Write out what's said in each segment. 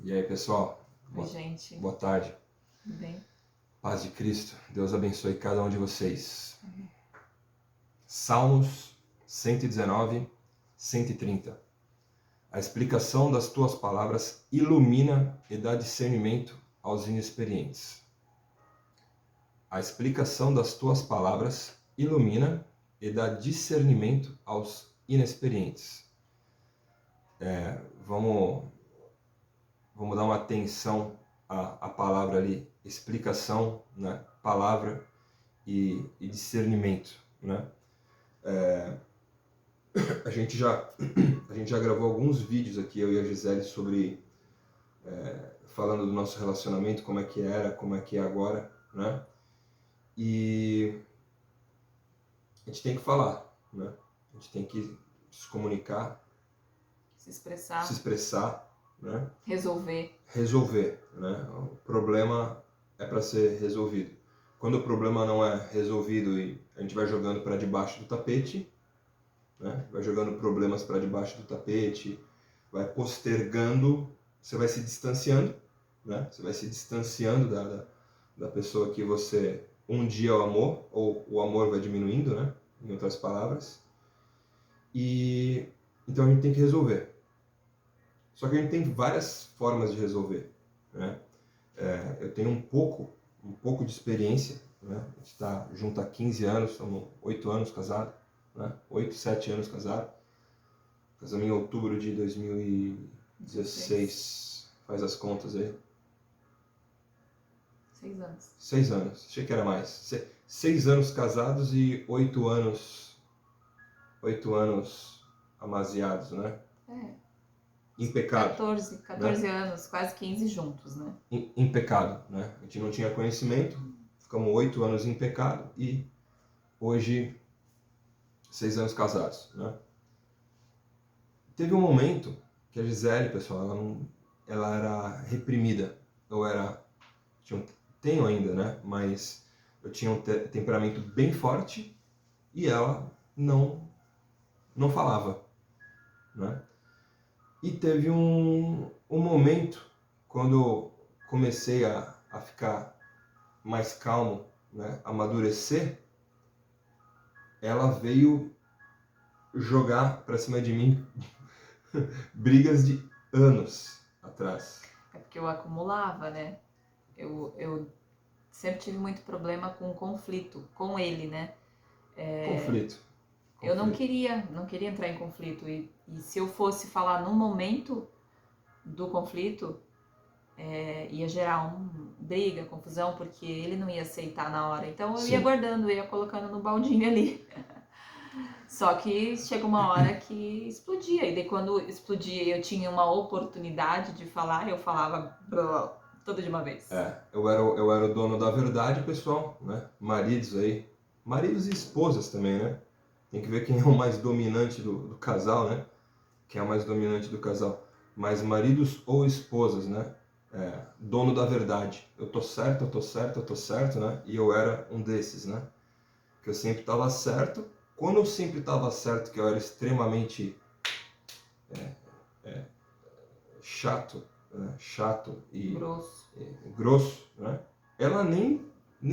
E aí, pessoal? Oi, gente. Boa tarde. Tudo bem? Paz de Cristo. Deus abençoe cada um de vocês. Amém. Salmos 119, 130. A explicação das tuas palavras ilumina e dá discernimento aos inexperientes. A explicação das tuas palavras ilumina e dá discernimento aos inexperientes. Vamos dar uma atenção à palavra ali, explicação, né? Palavra e discernimento, né? A gente já gravou alguns vídeos aqui, eu e a Gisele, sobre falando do nosso relacionamento, como é que era, como é que é agora, né? E a gente tem que falar, né? A gente tem que se comunicar, Se expressar, né? resolver, né? O problema é para ser resolvido. Quando o problema não é resolvido e a gente vai jogando para debaixo do tapete, né? Vai jogando problemas para debaixo do tapete, vai postergando, você vai se distanciando, né? Você vai se distanciando da pessoa que você um dia amou, ou o amor vai diminuindo, né? Em outras palavras. E então a gente tem que resolver. Só que a gente tem várias formas de resolver, né? Eu tenho um pouco de experiência, né? A gente está junto há 15 anos, estamos 8 anos casados, né? 8, 7 anos casados. Casamos em outubro de 2016, faz as contas aí. 6 anos. 6 anos, achei que era mais. 6 anos casados e 8 anos amaziados, né? Em pecado. 14 né? Anos, quase 15 juntos, né? Em pecado, né? A gente não tinha conhecimento, ficamos 8 anos em pecado e hoje 6 anos casados, né? Teve um momento que a Gisele, pessoal, ela era reprimida. Tenho ainda, né? Mas eu tinha um temperamento bem forte e ela não falava, né? E teve um momento, quando comecei a ficar mais calmo, né, amadurecer, ela veio jogar pra cima de mim brigas de anos atrás. É porque eu acumulava, né? Eu sempre tive muito problema com conflito, com ele, né? Conflito. Eu não queria entrar em conflito. E se eu fosse falar no momento do conflito, ia gerar briga, confusão, porque ele não ia aceitar na hora. Então eu ia guardando, ia colocando no baldinho ali. Só que chega uma hora que explodia. E daí quando explodia e eu tinha uma oportunidade de falar, eu falava tudo de uma vez. Eu era o dono da verdade, pessoal, né? Maridos aí. Maridos e esposas também, né? Tem que ver quem é o mais dominante do casal, né? Quem é o mais dominante do casal. Mas maridos ou esposas, né? Dono da verdade. Eu tô certo, né? E eu era um desses, né? Que eu sempre estava certo. Quando eu sempre estava certo, que eu era extremamente chato, né? Chato e grosso, né? Ela nem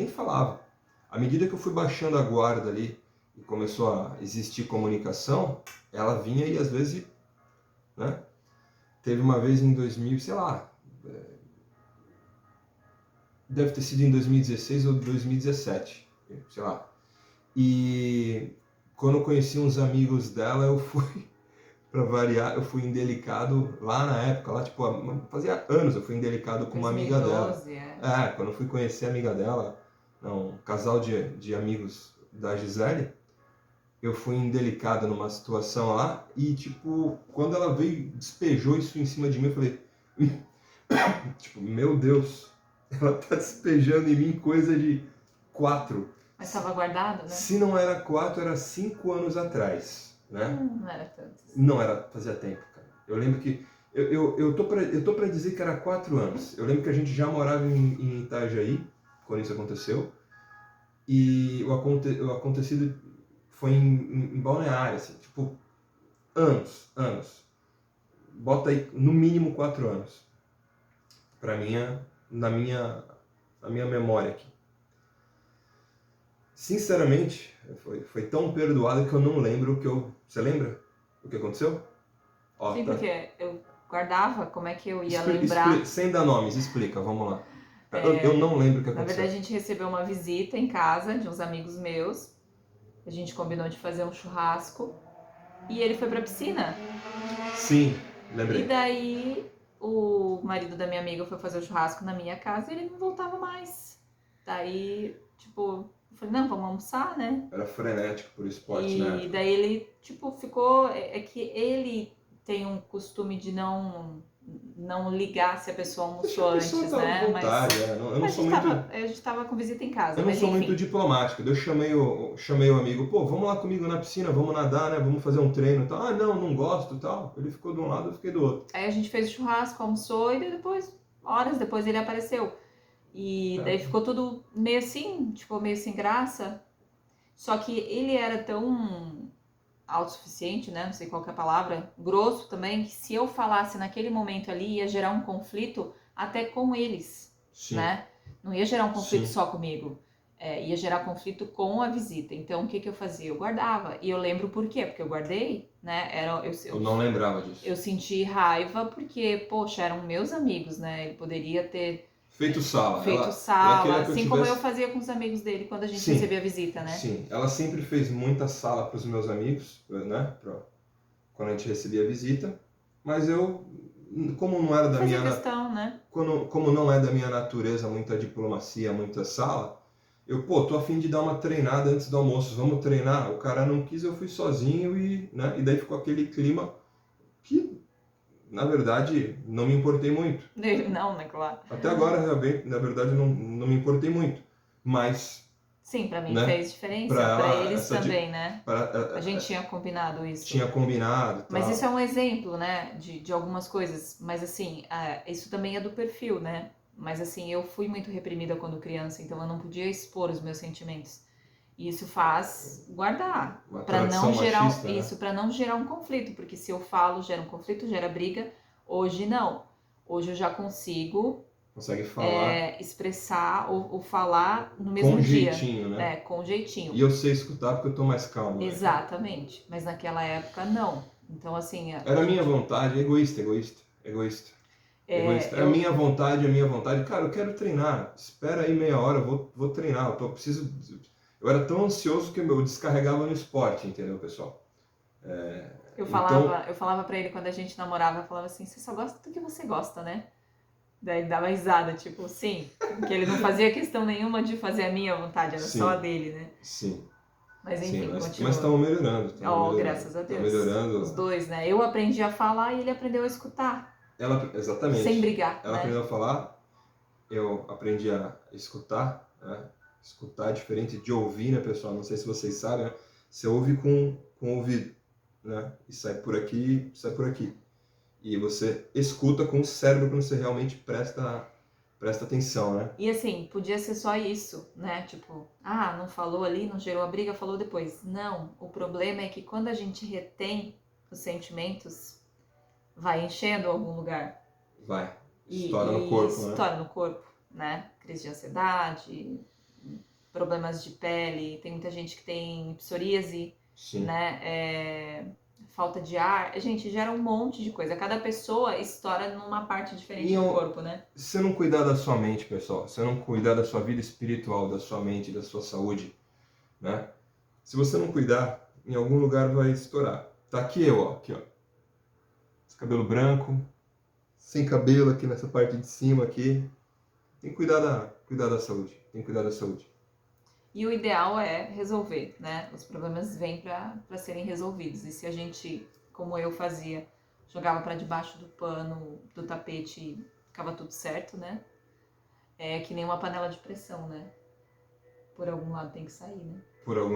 falava. À medida que eu fui baixando a guarda ali e começou a existir comunicação, ela vinha e às vezes, né? Teve uma vez em 2000, sei lá, deve ter sido em 2016 ou 2017, sei lá. E quando eu conheci uns amigos dela, eu fui, pra variar, eu fui indelicado lá na época, lá tipo, fazia anos eu fui indelicado com uma amiga dela. Quando eu fui conhecer a amiga dela, um casal de amigos da Gisele, eu fui indelicado numa situação lá e, tipo, quando ela veio, despejou isso em cima de mim, eu falei, tipo, meu Deus, ela tá despejando em mim coisa de 4. Mas estava guardado, né? Se não era 4, era 5 anos atrás, né? Não era tanto. Não era, fazia tempo, cara. Eu lembro que, eu tô pra dizer que era 4 anos. Eu lembro que a gente já morava em Itajaí, quando isso aconteceu, e o acontecido foi em Balneário, assim, tipo, anos. Bota aí, no mínimo 4 anos. na minha memória aqui. Sinceramente, foi tão perdoado que eu não lembro o que eu... Você lembra o que aconteceu? Ó, Sim, tá. porque eu guardava, como é que eu ia lembrar? Sem dar nomes, explica, vamos lá. Eu não lembro o que Na aconteceu. verdade, a gente recebeu uma visita em casa de uns amigos meus. A gente combinou de fazer um churrasco e ele foi pra piscina. Sim, E lembrei. daí o marido da minha amiga foi fazer o churrasco na minha casa e ele não voltava mais. Daí, tipo, eu falei, não, vamos almoçar, né? Era frenético por esporte na E época. daí ele, tipo, ficou. É que ele tem um costume de não ligar se a pessoa Deixa a almoçou pessoa antes, estar à né? vontade, Mas né? Eu não sou muito... a gente tava com visita em casa, Eu não mas sou muito enfim. diplomático. Eu chamei o amigo, pô, vamos lá comigo na piscina, vamos nadar, né? Vamos fazer um treino e tal. Ah, não gosto e tal. Ele ficou de um lado, eu fiquei do outro. Aí a gente fez o churrasco, almoçou e daí depois, horas depois, ele apareceu. E daí ficou tudo meio assim, tipo, meio sem graça. Só que ele era tão autossuficiente, né? Não sei qual que é a palavra, grosso também, que se eu falasse naquele momento ali ia gerar um conflito até com eles, Sim. né? Não ia gerar um conflito Sim. só comigo. Ia gerar conflito com a visita. Então, o que eu fazia? Eu guardava. E eu lembro por quê? Porque eu guardei, né? Eu não lembrava disso. Eu senti raiva porque, poxa, eram meus amigos, né? Ele poderia ter Feito sala. feito Ela sala, queria que eu assim como eu tivesse... fazia com os amigos dele quando a gente Sim. recebia visita, né? Sim. Ela sempre fez muita sala para os meus amigos, né? Quando a gente recebia visita. Mas eu, como não era da Fazia minha... questão, né? Como não é da minha natureza muita diplomacia, muita sala, eu, pô, tô a fim de dar uma treinada antes do almoço, vamos treinar? O cara não quis, eu fui sozinho e, né, e daí ficou aquele clima que, na verdade, não me importei muito. Não, né, claro. Até agora, realmente, na verdade, não me importei muito. Mas, Sim, pra mim né, fez diferença, pra pra ela, eles também, né? A gente tinha combinado isso. tinha combinado e Mas tal. isso é um exemplo, né, de algumas coisas. Mas assim, isso também é do perfil, né? Mas assim, eu fui muito reprimida quando criança, então eu não podia expor os meus sentimentos. E isso faz guardar, Uma para tradição não gerar machista, né? isso, para não gerar um conflito, porque se eu falo, gera um conflito, gera briga. Hoje não. Hoje eu já consigo Consegue falar expressar ou falar no mesmo com dia. jeitinho, né? Com jeitinho. E eu sei escutar porque eu tô mais calmo. Né? Exatamente. Mas naquela época, não. Então, assim... Era a minha vontade, egoísta. É a minha vontade. Cara, eu quero treinar. Espera aí meia hora, eu vou treinar. Eu era tão ansioso que eu descarregava no esporte, entendeu, pessoal? Eu falava pra ele quando a gente namorava, eu falava assim, você só gosta do que você gosta, né? Daí ele dava risada, tipo, sim. Porque ele não fazia questão nenhuma de fazer a minha vontade, era só a dele, né? Sim. Mas enfim, mas continua. estamos melhorando. Graças a Deus. Melhorando. Os dois, né? Eu aprendi a falar e ele aprendeu a escutar. Exatamente. Sem brigar, Ela aprendeu a falar, eu aprendi a escutar, né? Escutar é diferente de ouvir, né, pessoal? Não sei se vocês sabem, né? Você ouve com o ouvido, né? E sai por aqui, sai por aqui. E você escuta com o cérebro quando você realmente presta atenção, né? E assim, podia ser só isso, né? Tipo, não falou ali, não gerou a briga, falou depois. Não, o problema é que quando a gente retém os sentimentos, vai enchendo algum lugar. Vai. Estoura no corpo, né? Estoura no corpo, né? Crise de ansiedade, problemas de pele, tem muita gente que tem psoríase, Sim. né? Falta de ar, gente, gera um monte de coisa. Cada pessoa estoura numa parte diferente do corpo, né? Se você não cuidar da sua mente, pessoal, se você não cuidar da sua vida espiritual, da sua mente, da sua saúde, né? Se você não cuidar, em algum lugar vai estourar. Tá aqui eu, ó, aqui, ó. Esse cabelo branco, sem cabelo aqui nessa parte de cima aqui. Tem que cuidar da saúde. Tem que cuidar da saúde. E o ideal é resolver, né? Os problemas vêm para serem resolvidos. E se a gente, como eu fazia, jogava para debaixo do pano, do tapete e ficava tudo certo, né? É que nem uma panela de pressão, né? Por algum lado tem que sair, né?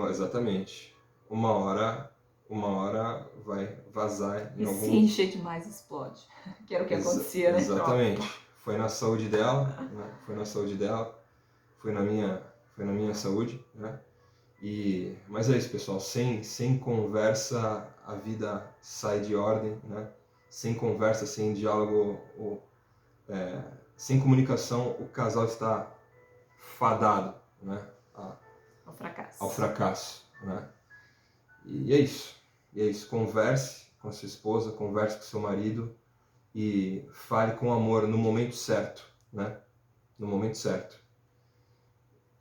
Exatamente. Uma hora vai vazar em algum... E se encher demais, explode. Que era o que acontecia, né? Exatamente. Foi na saúde dela, né? Foi na minha saúde, né? Mas é isso, pessoal. Sem conversa, a vida sai de ordem, né? Sem conversa, sem diálogo, sem comunicação o casal está fadado, né, ao fracasso, né? E é isso. E é isso. Converse com a sua esposa, converse com seu marido e fale com amor no momento certo, né? No momento certo.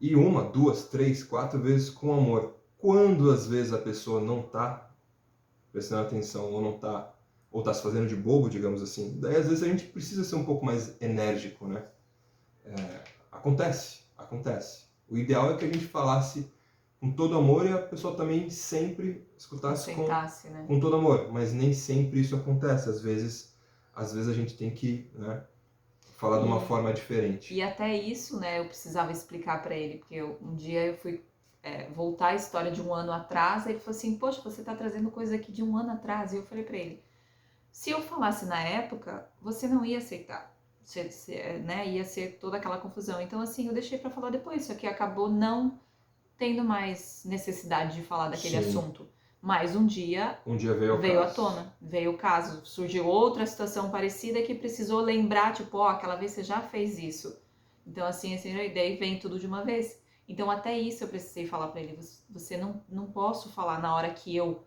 E uma, duas, três, quatro vezes com amor. Quando às vezes a pessoa não está prestando atenção ou não está, ou está se fazendo de bobo, digamos assim, daí às vezes a gente precisa ser um pouco mais enérgico, né? Acontece. O ideal é que a gente falasse com todo amor e a pessoa também sempre escutasse né? com todo amor, mas nem sempre isso acontece. Às vezes a gente tem que, né, falar de uma forma diferente. E até isso, né, eu precisava explicar para ele, porque um dia eu fui voltar a história de um ano atrás, e ele falou assim, poxa, você tá trazendo coisa aqui de um ano atrás, e eu falei para ele, se eu falasse na época, você não ia aceitar, né, ia ser toda aquela confusão, então assim, eu deixei para falar depois, só que acabou não tendo mais necessidade de falar daquele assunto. Mas um dia veio à tona, veio o caso, surgiu outra situação parecida que precisou lembrar, tipo, ó, aquela vez você já fez isso. Então, assim, daí vem tudo de uma vez. Então, até isso eu precisei falar pra ele, você não posso falar na hora que eu,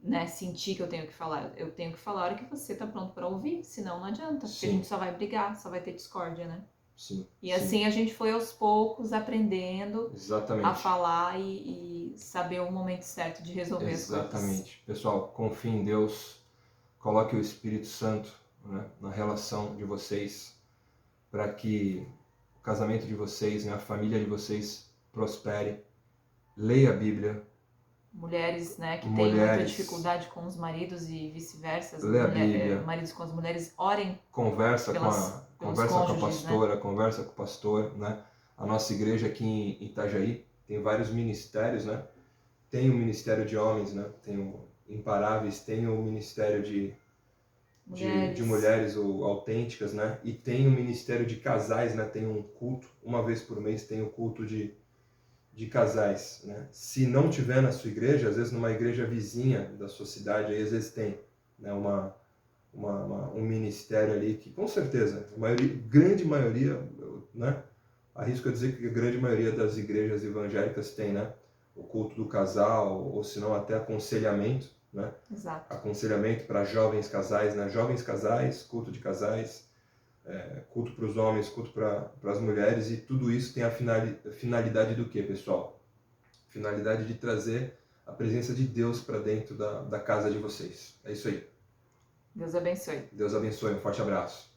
né, sentir que eu tenho que falar. Eu tenho que falar a hora que você tá pronto pra ouvir, senão não adianta, porque a gente só vai brigar, só vai ter discórdia, né? Sim. E assim a gente foi aos poucos aprendendo a falar e saber o momento certo de resolver as coisas. Exatamente. Pessoal, confie em Deus, coloque o Espírito Santo, né, na relação de vocês, para que o casamento de vocês, né, a família de vocês prospere. Leia a Bíblia. Mulheres, né, que têm muita dificuldade com os maridos e vice-versa. Leia a Bíblia. Maridos com as mulheres, orem. Conversa com a pastora, né? Conversa com o pastor, né? A nossa igreja aqui em Itajaí tem vários ministérios, né? Tem o ministério de homens, né? Tem o Imparáveis, tem o ministério de mulheres ou autênticas, né? E tem o ministério de casais, né? Tem um culto, uma vez por mês tem o culto de casais, né? Se não tiver na sua igreja, às vezes numa igreja vizinha da sua cidade, aí às vezes tem, né? Um ministério ali que com certeza, grande maioria, né? Arrisco a dizer que a grande maioria das igrejas evangélicas tem, né? O culto do casal, ou se não até aconselhamento, né? Exato. Aconselhamento para jovens casais, né? Jovens casais, culto de casais, culto para os homens, culto para as mulheres, e tudo isso tem a finalidade do quê, pessoal? Finalidade de trazer a presença de Deus para dentro da casa de vocês. É isso aí. Deus abençoe. Deus abençoe. Um forte abraço.